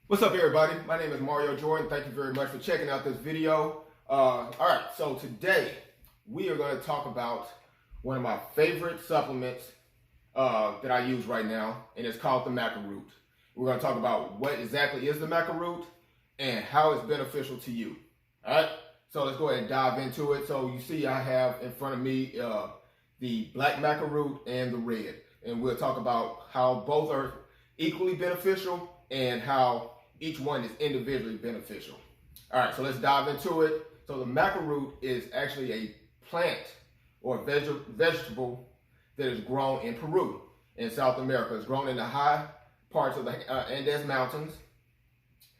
What's up, everybody? My name is Mario Jordan. Thank you very much for checking out this video. All right, so today we are going to talk about one of my favorite supplements that I use right now, and it's called the Maca root. We're going to talk about what exactly is the Maca root and how it's beneficial to you. All right, so let's go ahead and dive into it. So you see I have in front of me the black Maca root and the red, and we'll talk about how both are equally beneficial and how each one is individually beneficial. All right, so let's dive into it. So the Maca root is actually a plant or vegetable that is grown in Peru, in South America. It's grown in the high parts of the Andes Mountains.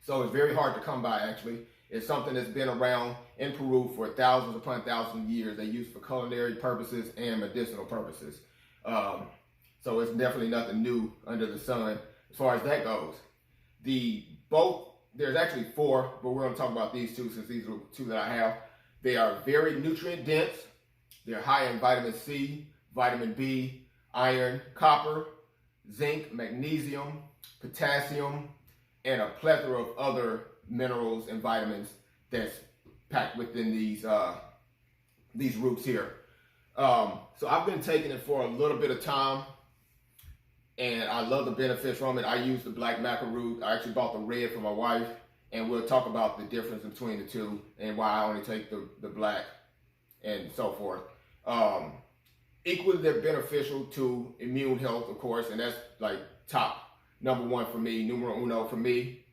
So it's very hard to come by, actually. It's something that's been around in Peru for thousands upon thousands of years. They use it for culinary purposes and medicinal purposes. So it's definitely nothing new under the sun as far as that goes. There's actually four, but we're going to talk about these two since these are two that I have. They are very nutrient dense. They're high in vitamin C, vitamin B, iron, copper, zinc, magnesium, potassium, and a plethora of other minerals and vitamins that's packed within these roots here. So I've been taking it for a little bit of time, and I love the benefits from it. I use the black Maca root. I actually bought the red for my wife, and we'll talk about the difference between the two and why I only take the black and so forth. Equally, they're beneficial to immune health, of course, and that's like top number one for me, numero uno for me.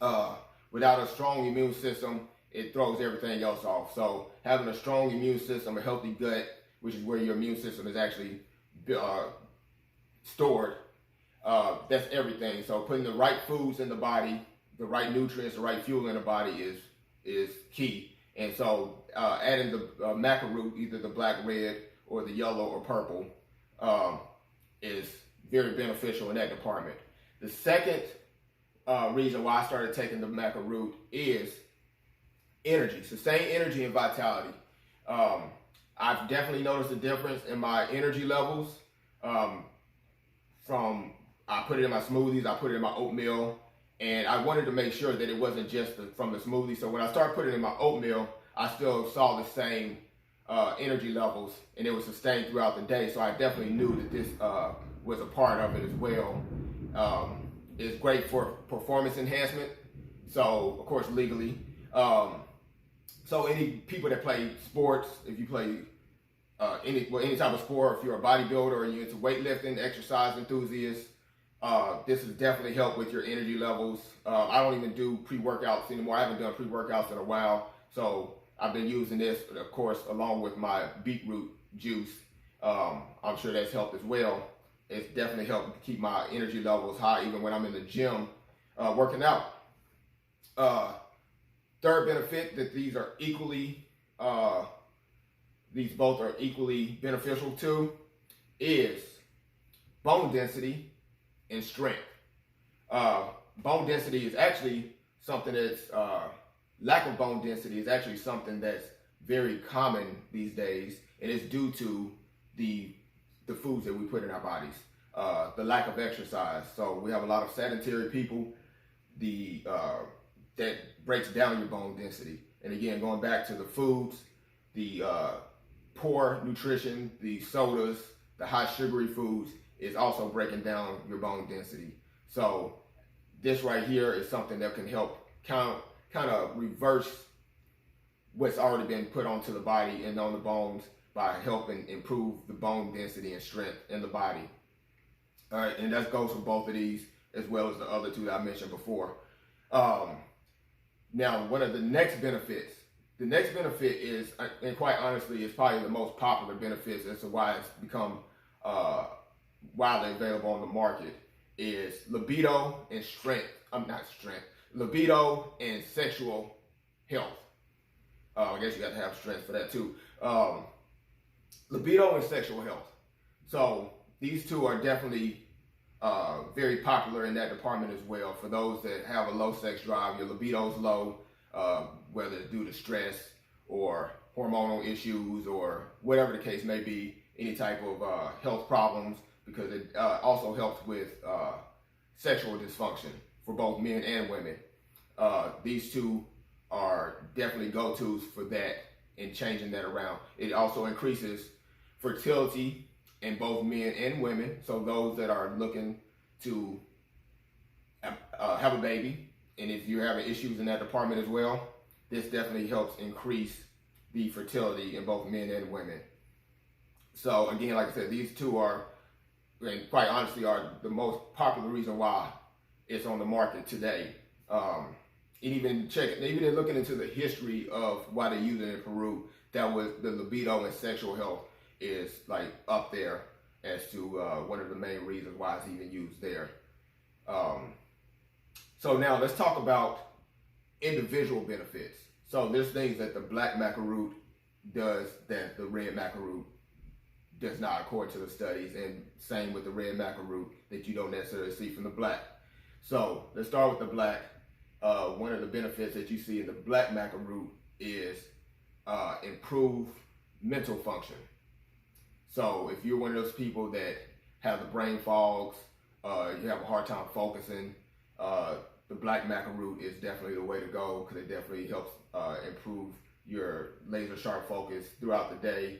Without a strong immune system, it throws everything else off. So having a strong immune system, a healthy gut, which is where your immune system is actually stored, that's everything. So putting the right foods in the body, the right nutrients, the right fuel in the body is key. And so adding the Maca root, either the black, red, or the yellow or purple, is very beneficial in that department. The second reason why I started taking the Maca root is energy, sustained energy and vitality. I've definitely noticed a difference in my energy levels. I put it in my smoothies, I put it in my oatmeal, and I wanted to make sure that it wasn't just from the smoothie. So when I started putting it in my oatmeal, I still saw the same energy levels, and it was sustained throughout the day. So I definitely knew that this was a part of it as well. It's great for performance enhancement, so of course legally. So any people that play sports, if you play any type of sport, if you're a bodybuilder or you're into weightlifting, exercise enthusiast, this has definitely helped with your energy levels. I don't even do pre-workouts anymore. I haven't done pre-workouts in a while, so I've been using this, of course, along with my beetroot juice. I'm sure that's helped as well. It's definitely helped to keep my energy levels high, even when I'm in the gym working out. Third benefit that these both are equally beneficial to is bone density and strength. Bone density is actually something that's, lack of bone density is actually something that's very common these days, and it's due to the foods that we put in our bodies, the lack of exercise. So we have a lot of sedentary people that breaks down your bone density. And again, going back to the foods, the poor nutrition, the sodas, the high sugary foods is also breaking down your bone density. So this right here is something that can help kind of reverse what's already been put onto the body and on the bones by helping improve the bone density and strength in the body. All right, and that goes for both of these as well as the other two that I mentioned before. Now, one of the next benefit is, and quite honestly, it's probably the most popular benefits as to why it's become widely available on the market, is libido and libido and sexual health. I guess you got to have strength for that too. Libido and sexual health. So these two are definitely very popular in that department as well. For those that have a low sex drive, your libido's low, whether it's due to stress or hormonal issues or whatever the case may be, any type of health problems, because it also helps with sexual dysfunction for both men and women. These two are definitely go-tos for that and changing that around. It also increases fertility in both men and women. So those that are looking to have a baby, and if you're having issues in that department as well, this definitely helps increase the fertility in both men and women. So again, like I said, these two are, and quite honestly, are the most popular reason why it's on the market today. And even looking into the history of why they use it in Peru, that was the libido and sexual health is like up there as to one of the main reasons why it's even used there. So now let's talk about individual benefits. So there's things that the black maca root does that the red maca root does not, according to the studies, and same with the red maca root that you don't necessarily see from the black. So let's start with the black. One of the benefits that you see in the black maca root is improved mental function. So if you're one of those people that have the brain fogs, you have a hard time focusing, the black maca root is definitely the way to go, because it definitely helps improve your laser sharp focus throughout the day.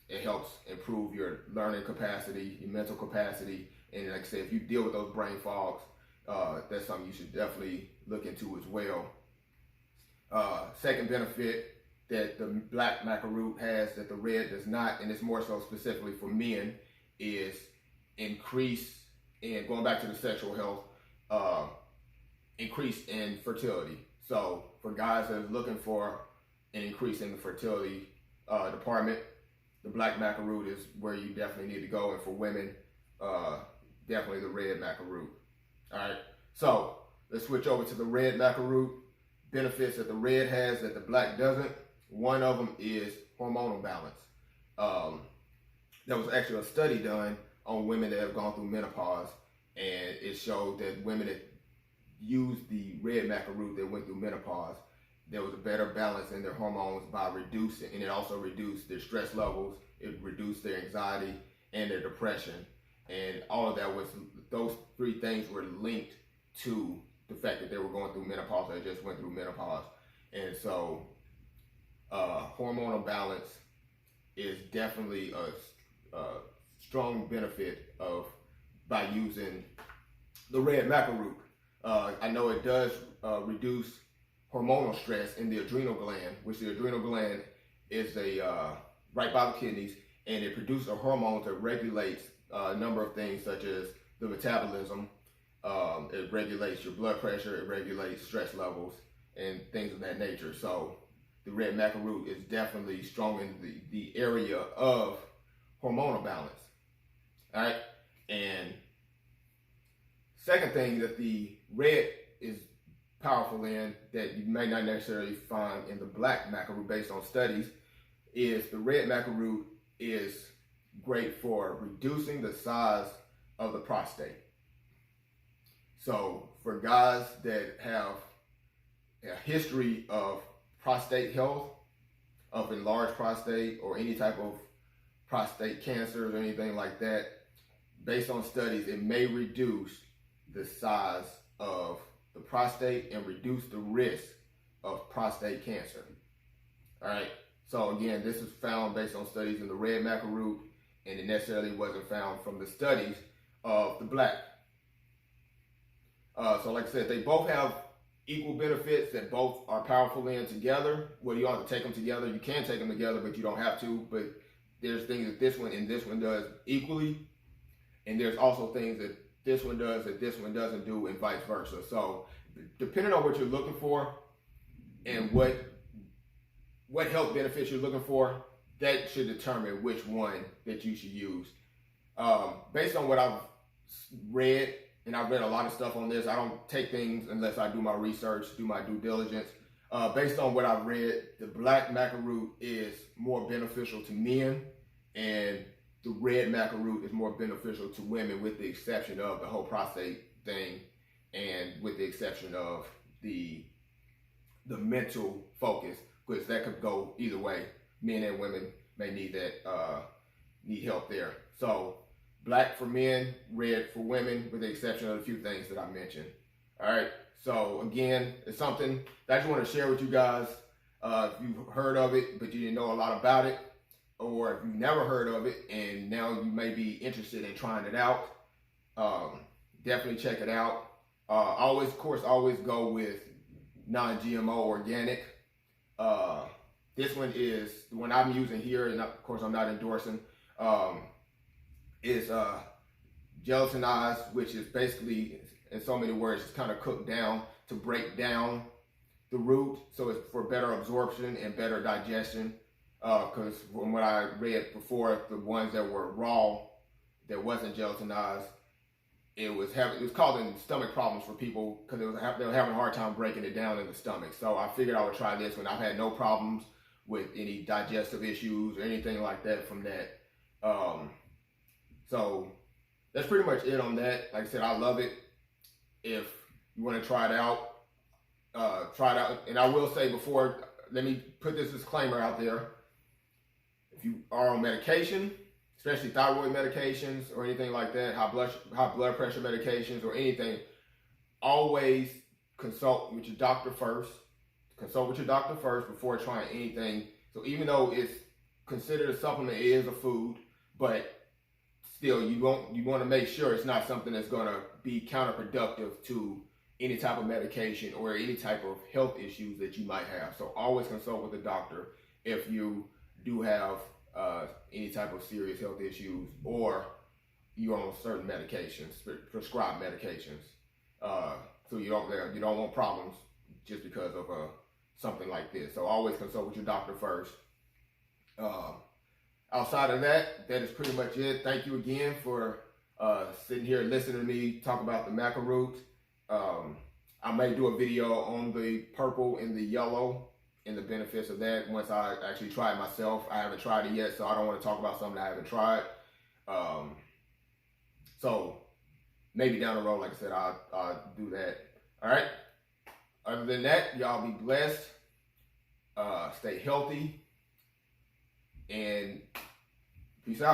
It helps improve your learning capacity, your mental capacity, and like I said, if you deal with those brain fogs, that's something you should definitely look into as well. Second benefit that the black maca root has that the red does not, and it's more so specifically for men, is increase in, going back to the sexual health, increase in fertility. So for guys that are looking for an increase in the fertility department, the black maca root is where you definitely need to go, and for women, definitely the red maca root. All right, so let's switch over to the red maca root. Benefits that the red has that the black doesn't. One of them is hormonal balance. There was actually a study done on women that have gone through menopause, and it showed that women that used the red maca root that went through menopause, there was a better balance in their hormones by reducing, and it also reduced their stress levels, it reduced their anxiety and their depression, and all of that was, those three things were linked to the fact that they were going through menopause. They just went through menopause. And so hormonal balance is definitely a strong benefit of by using the red maca root. I know it does reduce hormonal stress in the adrenal gland, which the adrenal gland is right by the kidneys, and it produces a hormone that regulates a number of things such as the metabolism. It regulates your blood pressure, it regulates stress levels, and things of that nature. So the red maca root is definitely strong in the area of hormonal balance. All right, and second thing that the red is powerful in that you may not necessarily find in the black maca root based on studies is the red maca root is great for reducing the size of the prostate. So for guys that have a history of prostate health, of enlarged prostate or any type of prostate cancers or anything like that, based on studies, it may reduce the size of the prostate and reduce the risk of prostate cancer. All right. So again, this is found based on studies in the red maca root, and it necessarily wasn't found from the studies of the black. So like I said, they both have equal benefits that both are powerful in together. Well, you don't have to take them together. You can take them together, but you don't have to. But there's things that this one and this one does equally, and there's also things that this one does that this one doesn't do, and vice versa. So depending on what you're looking for and what health benefits you're looking for, that should determine which one that you should use. Based on what I've read, and I've read a lot of stuff on this, I don't take things unless I do my research, do my due diligence. Based on what I've read, the black maca root is more beneficial to men, and the red maca root is more beneficial to women, with the exception of the whole prostate thing, and with the exception of the mental focus, because that could go either way. Men and women may need that, need help there. So black for men, red for women, with the exception of a few things that I mentioned. All right. So again, it's something that I just want to share with you guys. If you've heard of it, but you didn't know a lot about it, or if you've never heard of it and now you may be interested in trying it out, definitely check it out. Always go with non-GMO organic. This one is the one I'm using here, and of course I'm not endorsing. Is gelatinized, which is basically, in so many words, it's kind of cooked down to break down the root, so it's for better absorption and better digestion. Because from what I read before, the ones that were raw, that wasn't gelatinized, it was causing stomach problems for people because they were having a hard time breaking it down in the stomach. So I figured I would try this one. I've had no problems with any digestive issues or anything like that from that. So that's pretty much it on that. Like I said, I love it. If you want to try it out, try it out. And I will say before, let me put this disclaimer out there. If you are on medication, especially thyroid medications or anything like that, high blood pressure medications or anything, always consult with your doctor first. Consult with your doctor first before trying anything. So even though it's considered a supplement, it is a food, but still you want to make sure it's not something that's going to be counterproductive to any type of medication or any type of health issues that you might have. So always consult with the doctor if you do have any type of serious health issues or you're on certain medications, prescribed medications. So you don't want problems just because of something like this. So always consult with your doctor first. Outside of that, that is pretty much it. Thank you again for sitting here and listening to me talk about the maca root. I may do a video on the purple and the yellow and the benefits of that once I actually try it myself. I haven't tried it yet, so I don't want to talk about something I haven't tried. So maybe down the road, like I said, I'll do that. All right. Other than that, y'all be blessed. Stay healthy. And peace out.